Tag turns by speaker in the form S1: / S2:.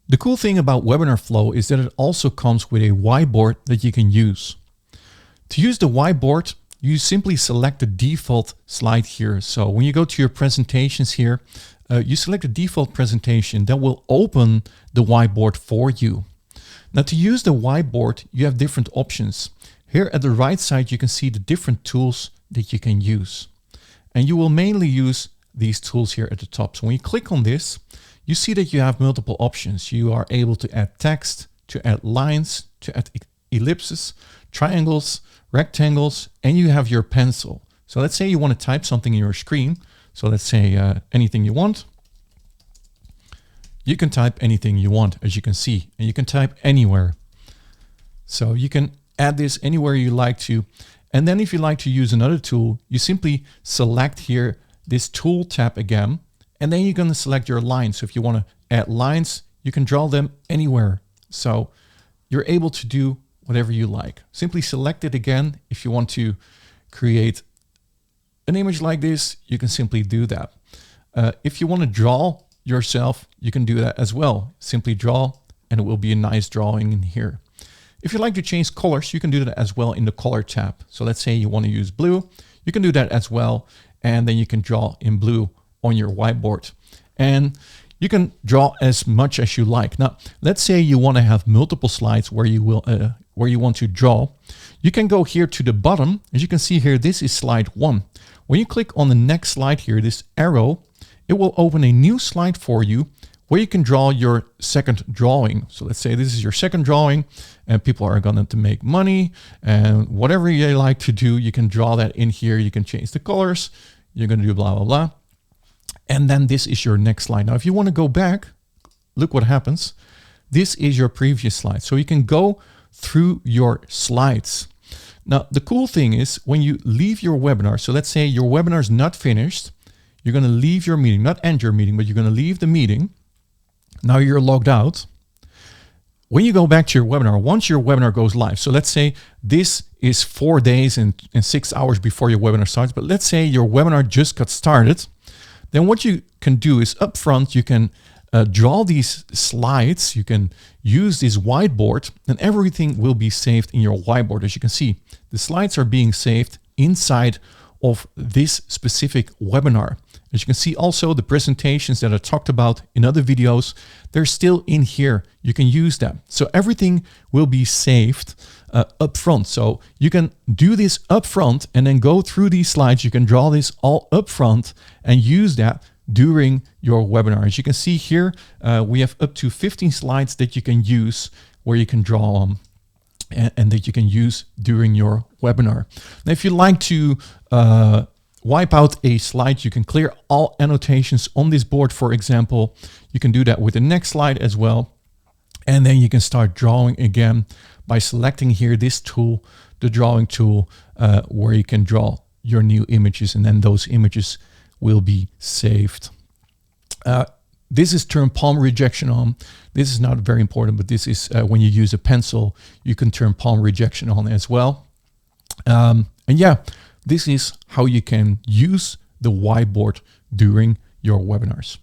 S1: The cool thing about Webinarflow is that it also comes with a whiteboard that you can use. To use the whiteboard, you simply select the default slide here. So when you go to your presentations here, you select the default presentation that will open the whiteboard for you. Now to use the whiteboard, you have different options. Here at the right side, you can see the different tools that you can use. And you will mainly use these tools here at the top. So when you click on this, you see that you have multiple options. You are able to add text, to add lines, to add ellipses, triangles, rectangles, and you have your pencil. So let's say you want to type something in your screen. So let's say anything you want. You can type anything you want, as you can see, and you can type anywhere. So you can add this anywhere you like to. And then if you like to use another tool, you simply select here this tool tab again, and then you're going to select your lines. So if you want to add lines, you can draw them anywhere. So you're able to do whatever you like. Simply select it again. If you want to create an image like this, you can simply do that. If you want to draw yourself, you can do that as well. Simply draw, and it will be a nice drawing in here. If you like to change colors, you can do that as well in the color tab. So let's say you want to use blue, you can do that as well. And then you can draw in blue on your whiteboard. And you can draw as much as you like. Now, let's say you want to have multiple slides where you want to draw. You can go here to the bottom. As you can see here, this is slide 1. When you click on the next slide here, this arrow, it will open a new slide for you where you can draw your second drawing. So let's say this is your second drawing and people are going to make money and whatever you like to do, you can draw that in here. You can change the colors. You're going to do blah, blah, blah. And then this is your next slide. Now, if you want to go back, look what happens. This is your previous slide. So you can go through your slides. Now, the cool thing is when you leave your webinar, so let's say your webinar is not finished, you're going to leave your meeting, not end your meeting, but you're going to leave the meeting. Now you're logged out. When you go back to your webinar, once your webinar goes live, so let's say this is 4 days and 6 hours before your webinar starts, but let's say your webinar just got started, then what you can do is up front, you can draw these slides, you can use this whiteboard, and everything will be saved in your whiteboard. As you can see, the slides are being saved inside of this specific webinar. As you can see also, the presentations that I talked about in other videos, they're still in here. You can use them. So everything will be saved up front. So you can do this up front and then go through these slides. You can draw this all up front and use that during your webinar. As you can see here, we have up to 15 slides that you can use where you can draw on and that you can use during your webinar. Now, if you like to wipe out a slide, you can clear all annotations on this board, for example. You can do that with the next slide as well. And then you can start drawing again by selecting here this tool, the drawing tool, where you can draw your new images, and then those images will be saved. This is turn palm rejection on. This is not very important, but this is when you use a pencil, you can turn palm rejection on as well. And yeah, this is how you can use the whiteboard during your webinars.